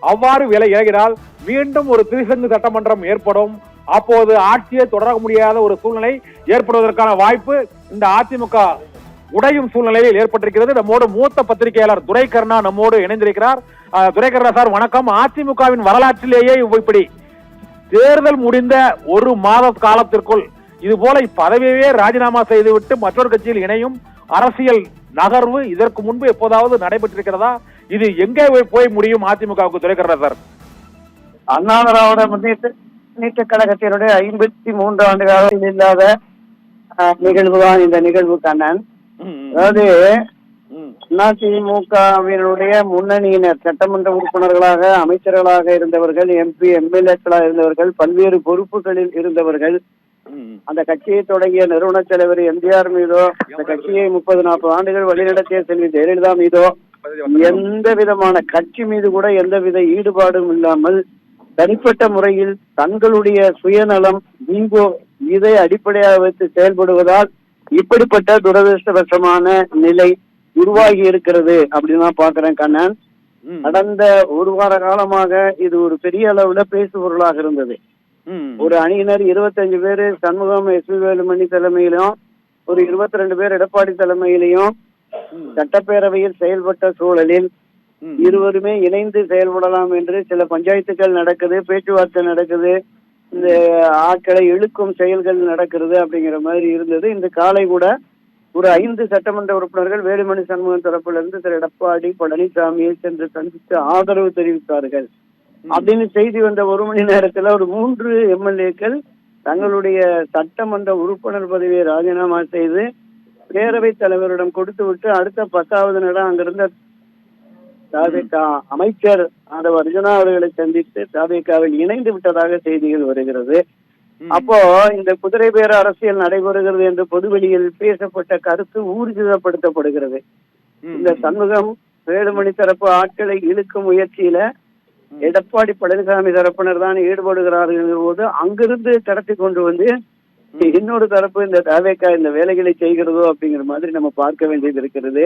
அவ்வாறு விலகினால் மீண்டும் ஒரு திரிசங்கு சட்டமன்றம் ஏற்படும். அப்போது ஆட்சியை தொடர முடியாத ஒரு சூழ்நிலை ஏற்படுவதற்கான வாய்ப்பு இந்த அதிமுக உடையும் சூழ்நிலையில் ஏற்பட்டிருக்கிறது. நம்மோடு மூத்த பத்திரிகையாளர் துரைக்கருணா நம்மோடு இணைந்திருக்கிறார். துரைக்கருணா சார் வணக்கம். அதிமுகவின் வரலாற்றிலேயே இப்படி தேர்தல் முடிந்த ஒரு மாத காலத்திற்குள் இது போல பதவியே ராஜினாமா செய்துவிட்டு மற்றொரு கட்சியில் இணையும் அரசியல் நகர்வு இதற்கு முன்பு எப்போதாவது நடைபெற்றிருக்கிறதா? இது எங்கே போய் முடியும் அதிமுகவுக்கு? துரைக்கருணா சார், அண்ணா திராவிட முன்னேற்ற கழகத்தினுடைய 53 ஆண்டு காலத்தில் இல்லாத நிகழ்வு தான் இந்த நிகழ்வு கண்ணன். அதாவது அதிமுகவினுடைய முன்னணியினர் சட்டமன்ற உறுப்பினர்களாக, அமைச்சர்களாக இருந்தவர்கள், எம்பி எம்எல்ஏக்களாக இருந்தவர்கள், பல்வேறு பொறுப்புகளில் இருந்தவர்கள், அந்த கட்சியை தொடங்கிய நிறுவன தலைவர் எம்ஜிஆர் மீதோ, அந்த கட்சியை 30-40 ஆண்டுகள் வழிநடத்திய செல்வி ஜெயலலிதா மீதோ எந்த விதமான கட்சி மீது கூட எந்தவித ஈடுபாடும் இல்லாமல் தனிப்பட்ட முறையில் தங்களுடைய சுயநலம், ஈகோ இதை அடிப்படையாக வைத்து செயல்படுவதால் இப்படிப்பட்ட துரதிருஷ்டவசமான நிலை உருவாகி இருக்கிறது அப்படின்னு தான் பாக்குறேன் கண்ணன். கடந்த ஒரு வார காலமாக இது ஒரு பெரிய அளவுல பேசுபொருளாக இருந்தது. ஒரு அணியினர் 25 பேர் சண்முகம், எஸ்.பி. வேலுமணி தலைமையிலும், ஒரு 22 பேர் எடப்பாடி தலைமையிலையும் சட்டப்பேரவையில் செயல்பட்ட சூழலில் இருவருமே இணைந்து செயல்படலாம் என்று சில பஞ்சாயத்துக்கள் நடக்குது, பேச்சுவார்த்தை நடக்குது, இந்த ஆட்களை இழுக்கும் செயல்கள் நடக்கிறது அப்படிங்கிற மாதிரி இருந்தது. இந்த காலை கூட ஒரு 5 சட்டமன்ற உறுப்பினர்கள் வேலுமணி சண்முகம் தரப்பிலிருந்து திரு எடப்பாடி பழனிசாமியை சென்று சந்தித்து ஆதரவு தெரிவித்தார்கள் அப்படின்னு செய்தி வந்த ஒரு மணி நேரத்துல ஒரு 3 எம்எல்ஏக்கள் தங்களுடைய சட்டமன்ற உறுப்பினர் பதவியை ராஜினாமா செய்து பேரவைத் தலைவரிடம் கொடுத்து விட்டு அடுத்த 10வது நாள் அங்கிருந்த தாவேகா அமைச்சர் ஆதவ அர்ஜுனா அவர்களை சந்தித்து தாவேகாவில் இணைந்து விட்டதாக செய்திகள் வருகிறது. அப்போ இந்த குதிரை பேர அரசியல் நடைபெறுகிறது என்று பொதுவெளியில் பேசப்பட்ட கருத்து ஊர்ஜிதப்படுத்தப்படுகிறது. இந்த சண்முகம் வேலுமணி தரப்பு ஆட்களை இழுக்கும் முயற்சியில எடப்பாடி பழனிசாமி தரப்பினர் தான் ஈடுபடுகிறார்கள் போது அங்கிருந்து கடத்தி கொண்டு வந்து இன்னொரு தரப்பு இந்த தாவேகா இந்த வேலைகளை செய்கிறதோ அப்படிங்கிற மாதிரி நம்ம பார்க்க வேண்டியது இருக்கிறது.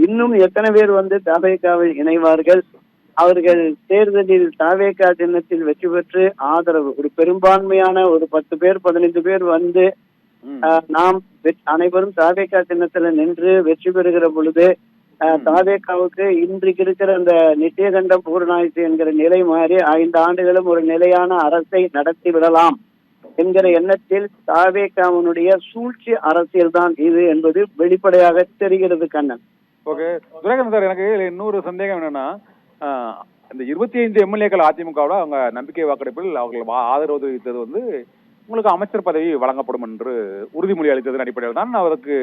இன்னும் எத்தனை பேர் வந்து தாவேகாவில் இணைவார்கள்? அவர்கள் தேர்தலில் தாவேகா சின்னத்தில் வெற்றி பெற்று ஆதரவு ஒரு பெரும்பான்மையான ஒரு 10 பேர் 15 பேர் வந்து நாம் அனைவரும் தாவேகா சின்னத்துல நின்று வெற்றி பெறுகிற பொழுது தாவேகாவுக்கு இன்றைக்கு இருக்கிற அந்த நித்தியகண்டம் பூர்ணாயுசு என்கிற நிலை மாறி 5 ஆண்டுகளும் ஒரு நிலையான அரசை நடத்தி விடலாம் என்கிற எண்ணத்தில் தாவேகாவினுடைய சூழ்ச்சி அரசியல் தான் இது என்பது வெளிப்படையாக தெரிகிறது கண்ணன். ஓகே துரைக்கண்ணன் சார், எனக்கு இன்னொரு சந்தேகம் என்னன்னா, இந்த 25 எம்எல்ஏக்கள் அதிமுகவோட அவங்க நம்பிக்கை வாக்கெடுப்பில் அவர்கள் ஆதரவு தெரிவித்தது வந்து உங்களுக்கு அமைச்சர் பதவி வழங்கப்படும் என்று உறுதிமொழி அளித்ததன் அடிப்படையில் தான் அவருக்கு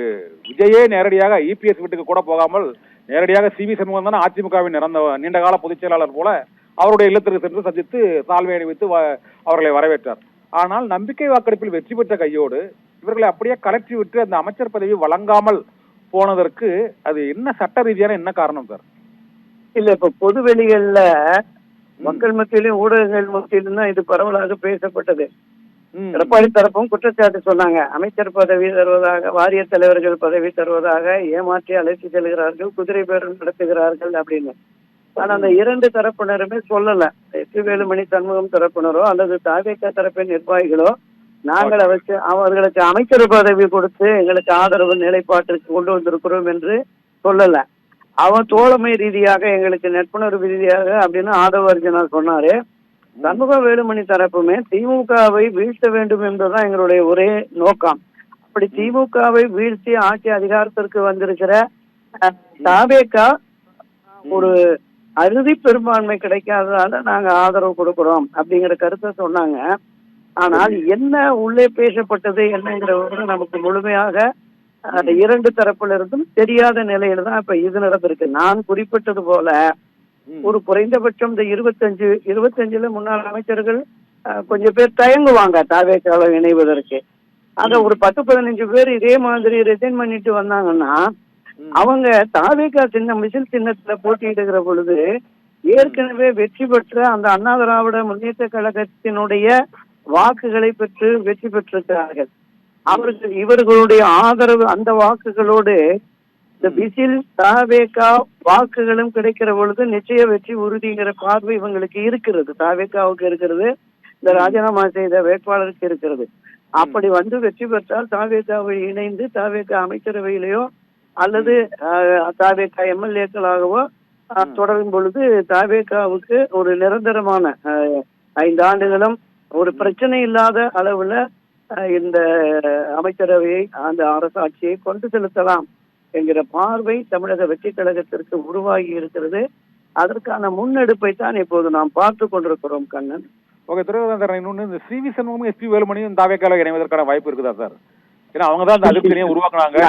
விஜயே நேரடியாக இபிஎஸ் வீட்டுக்கு கூட போகாமல் நேரடியாக சிவி சண்முகம் தான் அதிமுகவின் நீண்டகால பொதுச் செயலாளர் போல அவருடைய இல்லத்திற்கு சென்று சந்தித்து சால்வை அணிவித்து அவர்களை வரவேற்றார். ஆனால் நம்பிக்கை வாக்கெடுப்பில் வெற்றி பெற்ற கையோடு இவர்களை அப்படியே கலற்றி விட்டு அந்த அமைச்சர் பதவி வழங்காமல் போனதற்கு அது என்ன சட்ட ரீதியான என்ன காரணம் சார்? இல்ல, இப்ப பொதுவெளிகள்ல மக்கள் மத்தியிலும் ஊடகங்கள் மத்தியிலும் தான் இது பரவலாக பேசப்பட்டது. எடப்பாடி தரப்பும் குற்றச்சாட்டு சொன்னாங்க, அமைச்சர் பதவி தருவதாக, வாரிய தலைவர்கள் பதவி தருவதாக ஏமாற்றி அழைத்து செல்கிறார்கள், குதிரை பேரம் நடத்துகிறார்கள் அப்படின்னு. ஆனா அந்த 2 தரப்பினருமே சொல்லல. எஸ்.பி. வேலுமணி சண்முகம் தரப்பினரோ அல்லது தாவேகா தரப்பின் நிர்வாகிகளோ நாங்கள் அவர்களுக்கு அமைச்சர் பதவி கொடுத்து எங்களுக்கு ஆதரவு நிலைப்பாட்டிற்கு கொண்டு வந்திருக்கிறோம் என்று சொல்லல. அவன் தோழமை ரீதியாக எங்களுக்கு நட்புணர்வு ரீதியாக அப்படின்னு ஆதவ அர்ஜுனா சொன்னாரு. சண்முக வேலுமணி தரப்புமே திமுகவை வீழ்த்த வேண்டும் என்பதுதான் எங்களுடைய ஒரே நோக்கம். அப்படி திமுகவை வீழ்த்தி ஆட்சி அதிகாரத்திற்கு வந்திருக்கிற தாவேகா ஒரு அறுதி பெரும்பான்மை கிடைக்காததால நாங்க ஆதரவு கொடுக்கிறோம் அப்படிங்கிற கருத்தை சொன்னாங்க. ஆனால் என்ன உள்ளே பேசப்பட்டது என்னங்கிறவங்க நமக்கு முழுமையாக அந்த 2 தரப்புல இருந்தும் தெரியாத நிலையில தான் இப்ப இது நடந்திருக்கு. நான் குறிப்பிட்டது போல ஒரு குறைந்தபட்சம் இந்த 25 முன்னாள் அமைச்சர்கள் கொஞ்சம் பேர் தயங்குவாங்க தாவேகால இணைவதற்கு. அங்க ஒரு 10-15 பேர் இதே மாதிரி ரிசைன் பண்ணிட்டு வந்தாங்கன்னா அவங்க தாவேகா சின்னம் விசில் சின்னத்துல போட்டியிடுகிற பொழுது ஏற்கனவே வெற்றி பெற்ற அந்த அண்ணா திராவிட முன்னேற்ற கழகத்தினுடைய வாக்குகளை பெற்று வெற்றி பெற்றிருக்கிறார்கள். இவர்களுடைய ஆதரவு அந்த வாக்குகளோடு இந்த விசில் தாவேகா வாக்குகளும் கிடைக்கிற பொழுது நிச்சய வெற்றி உறுதிங்கிற பார்வை இவங்களுக்கு இருக்கிறது. தாவேகாவுக்கு இருக்கிறது, இந்த ராஜினாமா செய்த வேட்பாளருக்கு இருக்கிறது. அப்படி வந்து வெற்றி பெற்றால் தாவேகாவை இணைந்து தாவேகா அமைச்சரவையிலேயோ அல்லது தாவேகா எம்எல்ஏக்களாகவோ தொடரும் பொழுது தாவேகாவுக்கு ஒரு நிரந்தரமான 5 ஆண்டுகளும் ஒரு பிரச்சனை இல்லாத அளவுல இந்த அமைச்சரவையை அந்த அரசாட்சியை கொண்டு செலுத்தலாம் என்கிற பார்வை தமிழக வெற்றி கழகத்திற்கு உருவாகி இருக்கிறது. அதற்கான முன்னெடுப்பை தான் இப்போது நாம் பார்த்து கொண்டிருக்கிறோம் கண்ணன். ஓகே, துரைமுருகன் சார், இன்னொன்று இந்த சிவி சண்முகமும் எஸ்பி வேலுமணியும் தாவேக்கால இணைவதற்கான வாய்ப்பு இருக்குதா சார்? ஏன்னா அவங்க தான் அந்த அதிர்ச்சியை உருவாக்குனாங்க.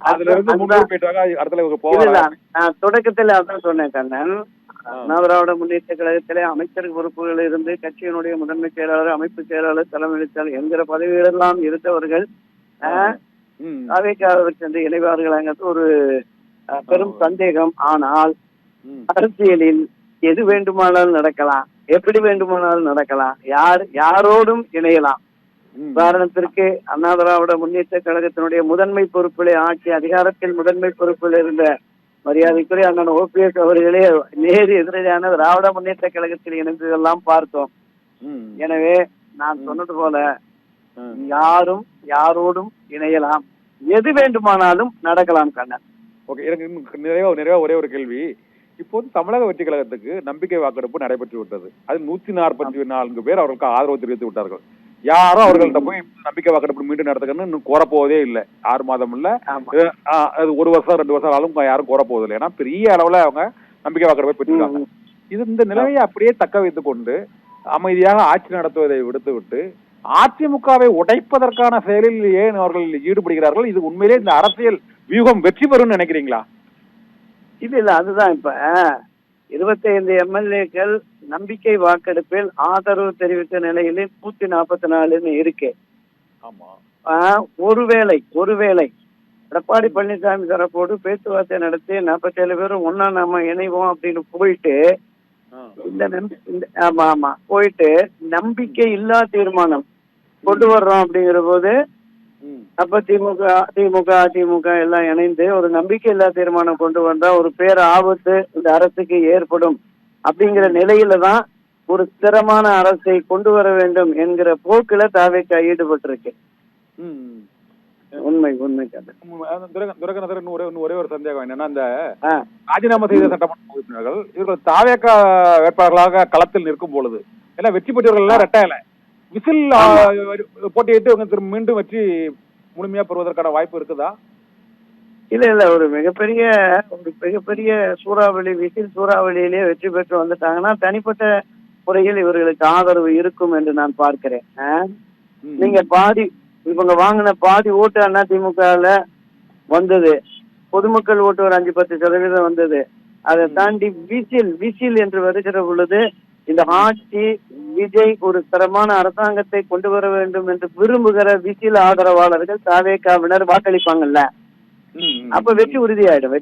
அதுல இருந்து போயிட்டாங்க, அடுத்த போகல. தொடக்கத்துல அதான் சொன்னேன் கண்ணன். அண்ணா திராவிட முன்னேற்ற கழகத்திலே அமைச்சர் பொறுப்புகள் இருந்து கட்சியினுடைய முதன்மை செயலாளர், அமைப்பு செயலாளர், தலைமை செயலாளர் என்கிற பதவிகளெல்லாம் இருந்தவர்கள் தாவேக்காவிற்கு சென்று இணைவார்களாங்கிறது ஒரு பெரும் சந்தேகம். ஆனால் அரசியலில் எது வேண்டுமானாலும் நடக்கலாம், எப்படி வேண்டுமானாலும் நடக்கலாம், யாரோடும் இணையலாம். உதாரணத்திற்கு அண்ணா திராவிட முன்னேற்ற கழகத்தினுடைய முதன்மை பொறுப்பிலே ஆட்சி அதிகாரத்தில் முதன்மை பொறுப்பில் இருந்த மரியாதைக்குரிய அண்ணன் ஓபிஎஸ் அவர்களே நேரு எதிரான திராவிட முன்னேற்ற கழகத்தில் இணைந்ததெல்லாம் பார்த்தோம். எனவே நான் சொன்னது போல யாரும் யாரோடும் இணையலாம், எது வேண்டுமானாலும் நடக்கலாம் கண்ணன். ஓகே, எனக்கு நிறைவா ஒரே ஒரு கேள்வி. இப்போது தமிழக வெற்றி கழகத்துக்கு நம்பிக்கை வாக்கெடுப்பு நடைபெற்று விட்டது. அது 144 பேர் அவர்களுக்கு ஆதரவு தெரிவித்து விட்டார்கள். யாரும் அவர்கள்ட்ட போய் நம்பிக்கை வாக்கெடுப்பு மீண்டும் நடத்துக்கன்னு இன்னும் கோரப்போவதே இல்லை. 6 மாதம் இல்ல, அது 1 வருஷம் 2 வருஷம் ஆளும் யாரும் கோரப்போவதில்லை. ஏன்னா பெரிய அளவுல அவங்க நம்பிக்கை வாக்கெடுப்பை பெற்றிருக்காங்க. இந்த நிலையை அப்படியே தக்க வைத்துக் கொண்டு அமைதியாக ஆட்சி நடத்துவதை விடுத்துவிட்டு அதிமுகவை உடைப்பதற்கான செயலில் ஏன் அவர்கள் ஈடுபடுகிறார்கள்? இது உண்மையிலே இந்த அரசியல் வியூகம் வெற்றி பெறும் நினைக்கிறீங்களா? இல்ல, அதுதான் இப்ப 25 எம்எல்ஏக்கள் நம்பிக்கை வாக்கெடுப்பில் ஆதரவு தெரிவித்த நிலையிலே 144 இருக்கு. ஒருவேளை எடப்பாடி பழனிசாமி தரப்போடு பேச்சுவார்த்தை நடத்தி 47 பேரும் ஒன்னா நாம இணைவோம் அப்படின்னு போயிட்டு போயிட்டு நம்பிக்கை இல்லா தீர்மானம் கொண்டு வர்றோம் அப்படிங்கிற போது அப்ப திமுக எல்லாம் இணைந்து ஒரு நம்பிக்கை இல்லா தீர்மானம் கொண்டு வந்தா ஒரு பேர் ஆபத்து இந்த அரசுக்கு ஏற்படும் அப்படிங்கிற நிலையில தான் ஒரு ஸ்திரமான அரசை கொண்டு வர வேண்டும் என்கிற போக்குல தாவேக்கா ஈடுபட்டிருக்கு. உண்மை ஒரே ஒரு சந்தேகம் என்னன்னா, இந்த ராஜினாமா செய்த சட்டமன்ற உறுப்பினர்கள் இவர்கள் தாவேக்கா வேட்பாளர்களாக களத்தில் நிற்கும் பொழுது ஏன்னா வெற்றி பெற்றவர்கள் எல்லாம் ரெட்டையில விசில் போட்டியிட்டு இவங்க மீண்டும் வெற்றி முழுமையா பெறுவதற்கான வாய்ப்பு இருக்குதா? இல்ல, ஒரு மிகப்பெரிய சூறாவளி விசில் சூறாவளியிலேயே வெற்றி பெற்று வந்துட்டாங்கன்னா தனிப்பட்ட முறையில் இவர்களுக்கு ஆதரவு இருக்கும் என்று நான் பார்க்கிறேன். நீங்க இவங்க வாங்கின பாதி ஓட்டு அதிமுகல வந்தது, பொதுமக்கள் ஓட்டு ஒரு 5-10% வந்தது. அதை தாண்டி விசில் என்று வருகிற பொழுது இந்த ஆட்சி விஜய் ஒரு தரமான அரசாங்கத்தை கொண்டு வர வேண்டும் என்று விரும்புகிற விசில் ஆதரவாளர்கள் தாவேக்காவினர் வாக்களிப்பாங்கல்ல, அப்ப வெற்றி உறுதியாயிடும்.